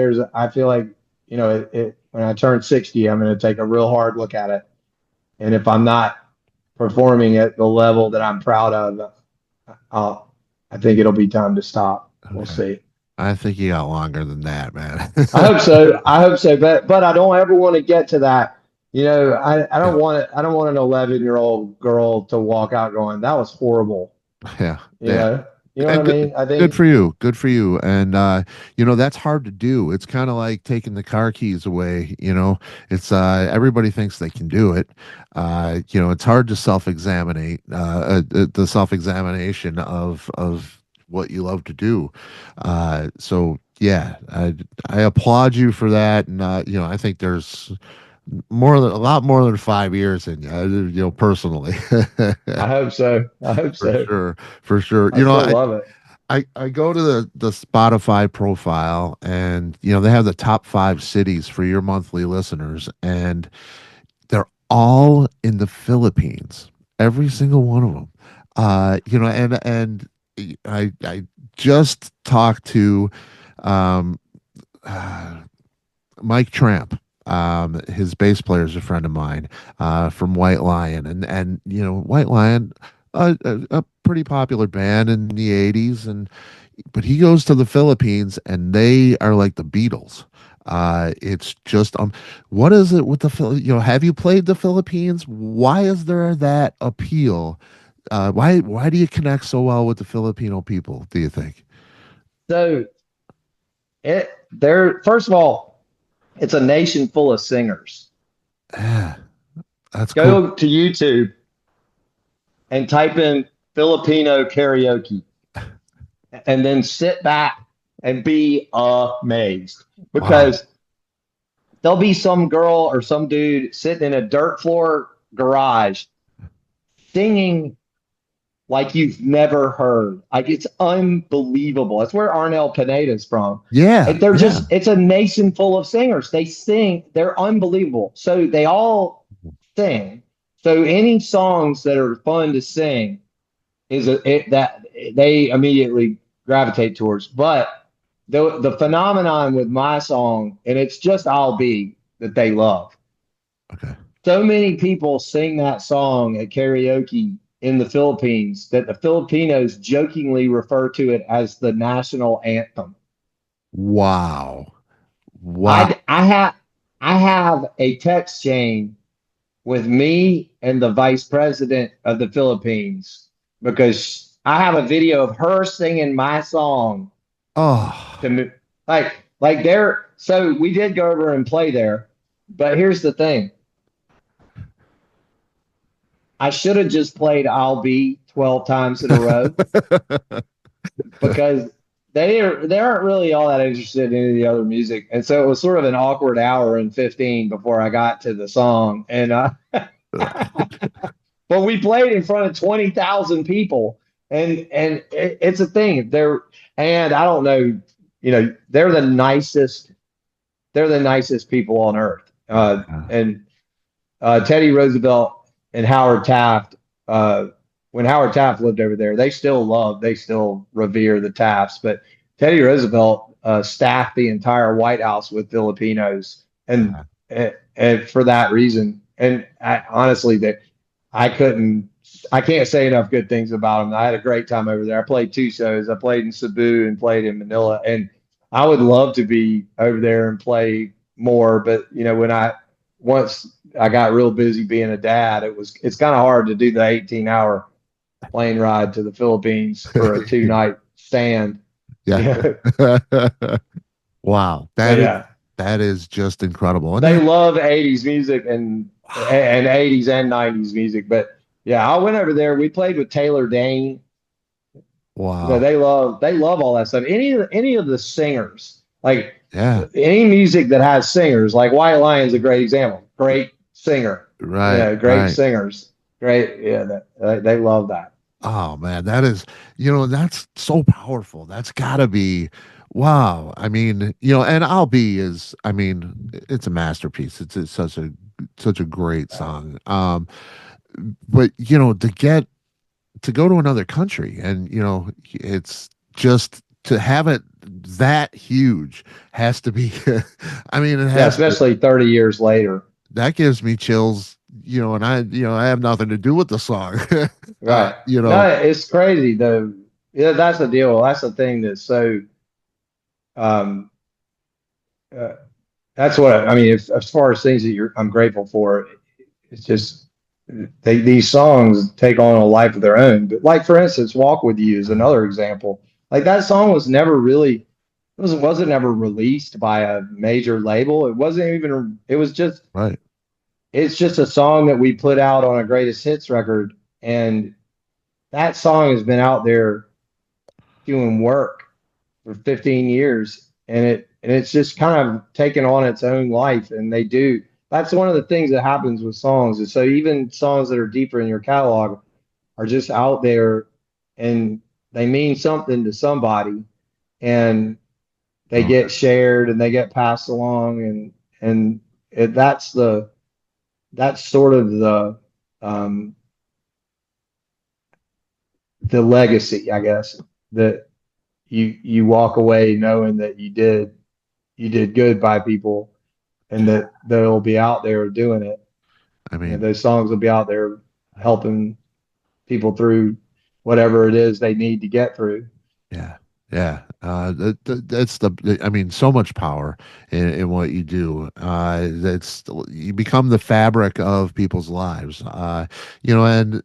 when I turn 60, I'm going to take a real hard look at it. And if I'm not performing at the level that I'm proud of, I think it'll be time to stop. We'll Okay. see. I think you got longer than that, man. I hope so. I hope so. But I don't ever want to get to that. I don't want it. I don't want an 11-year-old girl to walk out going, "That was horrible." Yeah, You yeah. know, you know what And I mean? I good think for you. Good for you. And that's hard to do. It's kind of like taking the car keys away, It's everybody thinks they can do it. It's hard to self-examine the self-examination of what you love to do. So yeah, I applaud you for that. And I think there's a lot more than 5 years in you, personally. I hope so. I hope For so. sure, for sure. I still love it. I go to the Spotify profile, and they have the top 5 cities for your monthly listeners, and they're all in the Philippines. Every single one of them. And I just talked to um Mike Tramp. His bass player is a friend of mine from White Lion, and White Lion, a pretty popular band in the '80s, but he goes to the Philippines, and they are like the Beatles. It's just what is it with the have you played the Philippines? Why is there that appeal? Why do you connect so well with the Filipino people, do you think? So there. First of all, it's a nation full of singers. Yeah, that's cool. Go to YouTube and type in Filipino karaoke, and then sit back and be amazed Wow. because there'll be some girl or some dude sitting in a dirt floor garage singing like you've never heard. Like it's unbelievable. That's where Arnel Pineda's from. Yeah, And they're yeah. just, it's a nation full of singers. They sing, they're unbelievable. So they all sing. So any songs that are fun to sing that they immediately gravitate towards. But the phenomenon with my song, and it's just I'll Be that they love. Okay. So many people sing that song at karaoke in the Philippines that the Filipinos jokingly refer to it as the national anthem. Wow. Wow. I have a text chain with me and the vice president of the Philippines because I have a video of her singing my song to Oh, me. Like there. So we did go over and play there, but here's the thing: I should have just played "I'll Be" 12 times in a row because they aren't really all that interested in any of the other music, and so it was sort of an awkward hour and 15 before I got to the song, and but we played in front of 20,000 people, and it's a thing. And I don't know, they're the nicest people on earth. And Teddy Roosevelt and Howard Taft, when Howard Taft lived over there, they still revere the Tafts. But Teddy Roosevelt staffed the entire White House with Filipinos, and for that reason. And honestly, that I couldn't, I can't say enough good things about them. I had a great time over there. I played 2 shows. I played in Cebu and played in Manila, and I would love to be over there and play more. But when once I got real busy being a dad, it's kind of hard to do the 18-hour plane ride to the Philippines for a 2 night stand. yeah. Yeah, Wow. but yeah, That is just incredible. And they love 80s music and 80s and 90s music. But yeah, I went over there. We played with Taylor Dane. wow. They love all that stuff. Any of the singers, like Yeah. any music that has singers, like White Lion's a great example. Great singer, Right. great Right. singers. Great, yeah, they love that. Oh man, that's so powerful. That's gotta be wow. I mean, and I'll be is I mean, it's a masterpiece. It's such a great song. But to go to another country, and it's just to have it that huge has to be I mean it Yeah, has to, especially 30 years later. that gives me chills, and I have nothing to do with the song. Right. You know No, it's crazy though. Yeah, that's the deal. That's the thing that's so um uh, that's what I mean. If, as far as things that I'm grateful for, it's just these songs take on a life of their own. But like for instance, "Walk with You" is Uh, another example. Like that song was never really wasn't ever released by a major label. It wasn't even. It was just right. it's just a song that we put out on a greatest hits record, and that song has been out there doing work for 15 years, and it's just kind of taken on its own life. And they do. That's one of the things that happens with songs. And so even songs that are deeper in your catalog are just out there, and they mean something to somebody, and they Oh, get shared and they get passed along, and that's sort of um, the legacy, I guess, that you walk away knowing that you did good by people, and that they'll be out there doing it. I You know, mean, those songs will be out there helping people through whatever it is they need to get through. yeah, yeah. That's I mean, so much power in what you do. That's you become the fabric of people's lives. And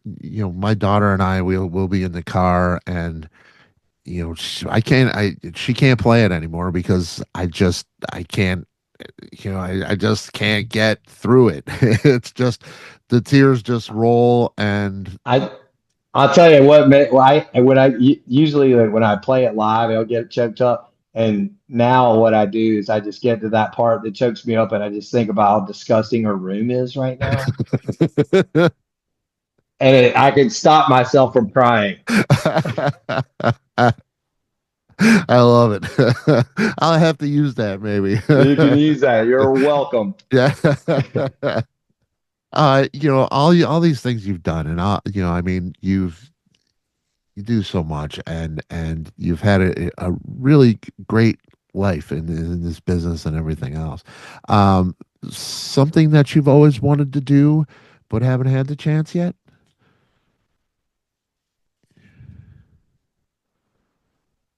my daughter and I will be in the car, and she can't play it anymore because I can't. I just can't get through it. It's just the tears just roll, and I I'll tell you what, man. Usually like, when I play it live, I'll get choked up. And now what I do is I just get to that part that chokes me up, and I just think about how disgusting her room is right now, and I can stop myself from crying. I love it. I'll have to use that maybe. You can use that. You're welcome. Yeah. All these things you've done, and I mean, you do so much, and you've had a really great life in this business and everything else. Um, Something that you've always wanted to do, but haven't had the chance yet.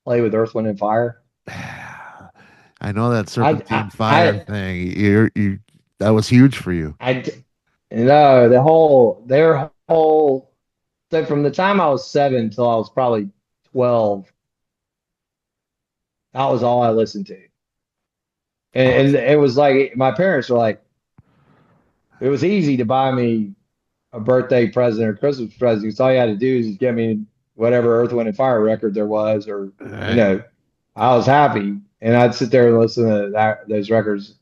Play with Earth, Wind, and Fire. I know that I, I, Serpentine Fire I, thing. You that was huge for you. I, their whole, so from the time I was 7 till I was probably 12, that was all I listened to. And Awesome. it was like my parents were like, it was easy to buy me a birthday present or Christmas present because all you had to do is just get me whatever Earth, Wind, and Fire record there was, or you Right. know, I was happy, and I'd sit there and listen to those records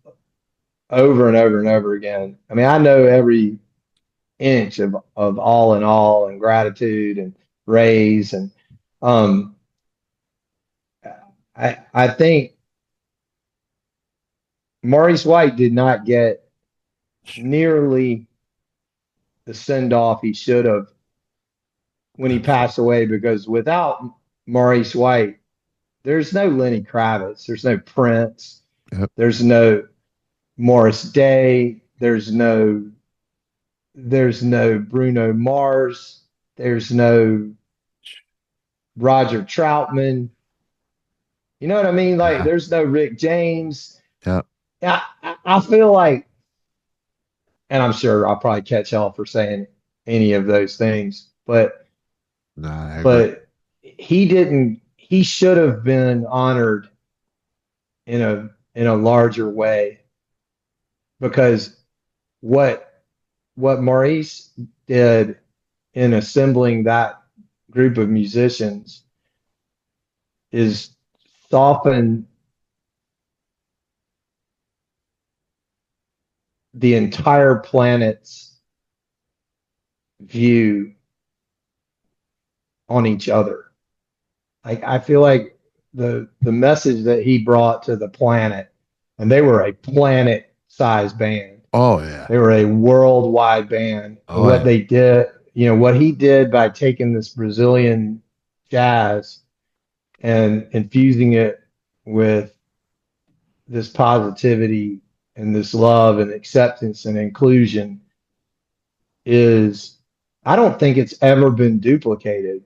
over and over and over again. I mean, I know every inch of All in All and Gratitude and Raise, and um, I think Maurice White did not get nearly the send off he should have when he Absolutely. passed away, because without Maurice White, there's no Lenny Kravitz, there's no Prince, Yep. there's no Morris Day, there's no Bruno Mars, there's no Roger Troutman. You know what I mean? Like Yeah. there's no Rick James. Yep. I feel like, and I'm sure I'll probably catch hell for saying any of those things, No, I agree. but he should have been honored in a larger way, because what Maurice did in assembling that group of musicians is soften the entire planet's view on each other. Like I feel like the message that he brought to the planet, and they were a planet-sized band. Oh yeah. They were a worldwide band. And Oh what yeah. they did, what he did by taking this Brazilian jazz and infusing it with this positivity and this love and acceptance and inclusion is, I don't think it's ever been duplicated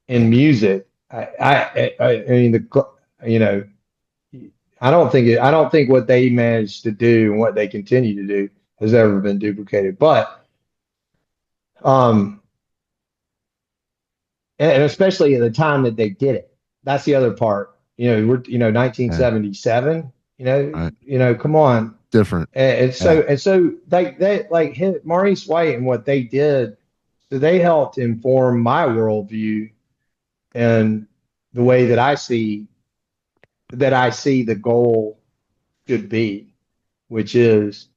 Yeah. in music. I mean, I don't think what they managed to do and what they continue to do has ever been duplicated. But um, and especially at the time that they did it. That's the other part. We're Yeah. 1977. Right. Come on. Different. And Yeah. so they like Maurice White and what they did. So they helped inform my worldview and the way that I see the goal should be, which is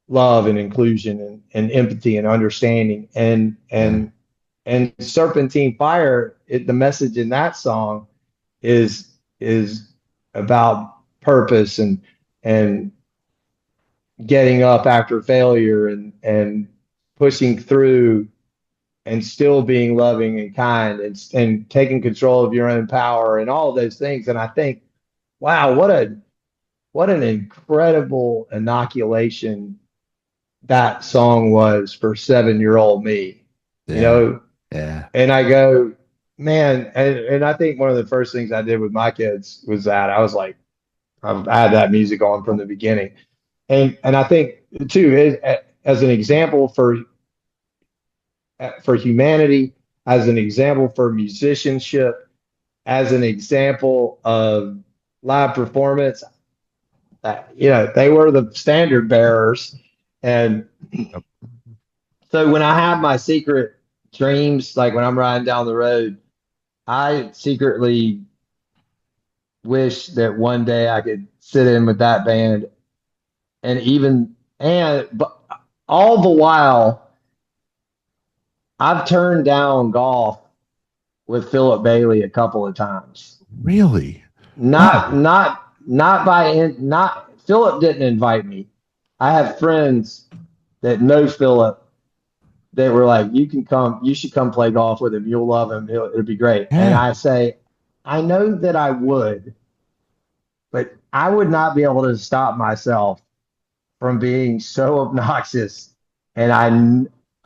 love and inclusion and empathy and understanding Yeah. and Serpentine Fire. The message in that song is about purpose and getting up after failure and pushing through and still being loving and kind and taking control of your own power and all of those things. And I think, wow, what an incredible inoculation that song was for 7-year old me, you Yeah. know? Yeah. And I go, man, and I think one of the first things I did with my kids was that I was like, I had that music on from the beginning. And I think too, as an example for humanity, as an example for musicianship, as an example of live performance, they were the standard bearers. And Yep. so when I have my secret dreams, like when I'm riding down the road, I secretly wish that one day I could sit in with that band but all the while I've turned down golf with Philip Bailey a couple of times. Really? Not Wow. not not by in not Philip didn't invite me. I have friends that know Philip that were like, you should come play golf with him. You'll love him. It'll be great. And Yeah. I say, I know that I would, but I would not be able to stop myself from being so obnoxious. And I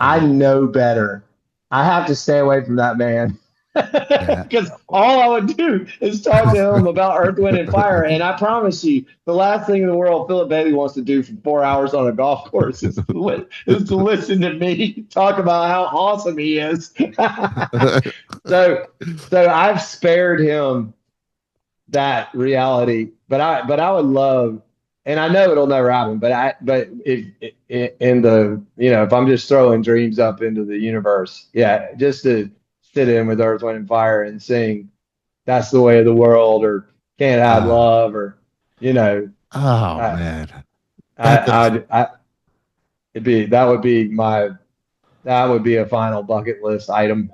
Oh, know better. I have to stay away from that man. yeah. Because all I would do is talk to him about Earth, Wind, and Fire. And I promise you, the last thing in the world Philip Bailey wants to do for 4 hours on a golf course is to listen to me talk about how awesome he is. so, so I've spared him that reality, but I would love, and I know it'll never happen. But if in the if I'm just throwing dreams up into the universe, yeah, just to sit in with Earth, Wind, and Fire and sing "That's the Way of the World" or "Can't Hide Ah, Love" or you know, oh I man. I That does. I it'd be that would be a final bucket list item,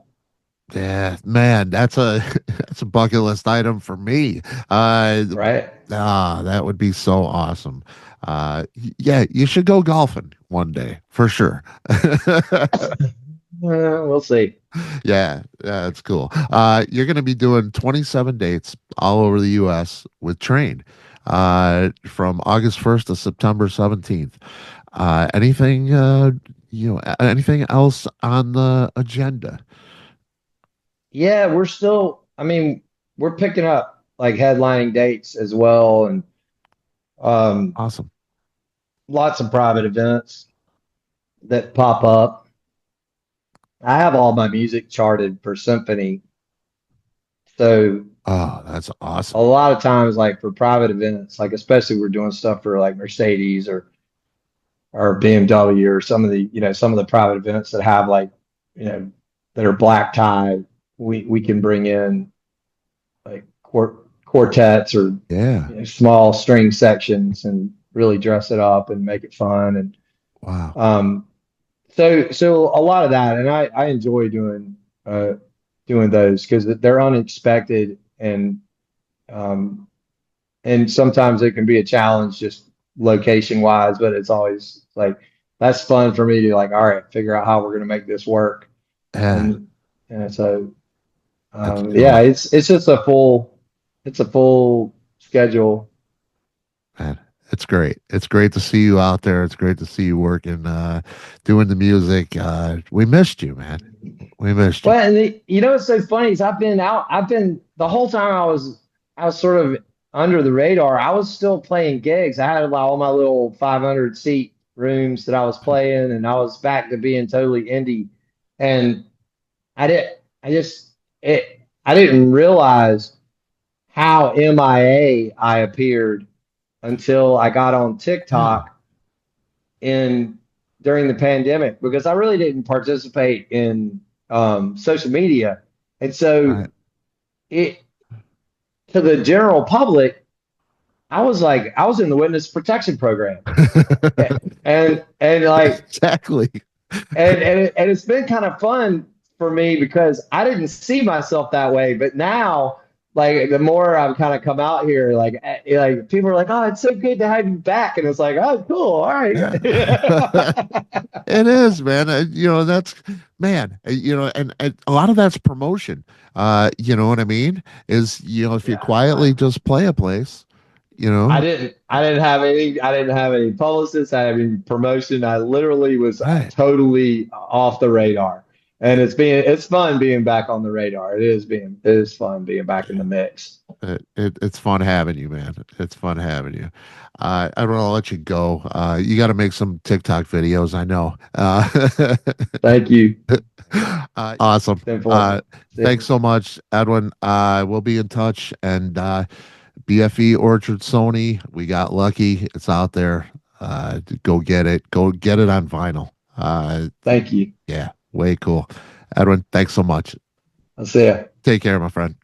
Yeah, man, that's a that's a bucket list item for me. Uh right? that would be so awesome. Yeah, you should go golfing one day for sure. We'll see. Yeah, yeah, it's cool. You're going to be doing 27 dates all over the U.S. with Train, from August 1st to September 17th. Anything, anything else on the agenda? Yeah, I mean, we're picking up like headlining dates as well and um, Awesome. lots of private events that pop up. I have all my music charted for symphony. So Oh, that's a awesome. lot of times, like for private events, like especially we're doing stuff for like Mercedes or BMW or some of the private events that have like, you know, that are black tie, we can bring in like quartets or Yeah. small string sections and really dress it up and make it fun and Wow. um, so a lot of that and I enjoy uh, doing those because they're unexpected um, and sometimes it can be a challenge just location wise, but it's always like that's fun for me to like all right figure out how we're going to make this work Yeah, and so that's yeah, cool. it's just it's a full schedule. Man, it's great. It's great to see you out there. It's great to see you working, doing the music. We missed you, man. We missed you. Well, and what's so funny is I've been the whole time I was sort of under the radar. I was still playing gigs. I had like all my little 500 seat rooms that I was playing, and I was back to being totally indie. And I did, I just, I didn't realize how MIA I appeared until I got on Yeah. TikTok in during the pandemic because I really didn't participate in social media. And so Right. it to the general public, I was in the witness protection program. And like Exactly. and it's been kind of fun for me because I didn't see myself that way, but now like the more I've kind of come out here, like people are like, "Oh, it's so good to have you back," and it's like, "Oh, cool, all right." Yeah. It is, man. That's man, and a lot of that's promotion. You know what I mean? Is, if you Yeah. quietly just play a place, you know, I didn't have any publicists. I had any promotion. I literally was right. totally off the radar. And it's fun being back on the radar. It is fun being back in the mix. It's fun having you, man. It's fun having you. I don't want to let you go. You got to make some TikTok videos. I know. Thank you. Awesome. 10-4. Thanks so much, Edwin. We'll be in touch. And BFE Orchard Sony, we got lucky. It's out there. Go get it. Go get it on vinyl. Thank you. Yeah, way cool. Edwin, thanks so much. I'll see ya. Take care, my friend.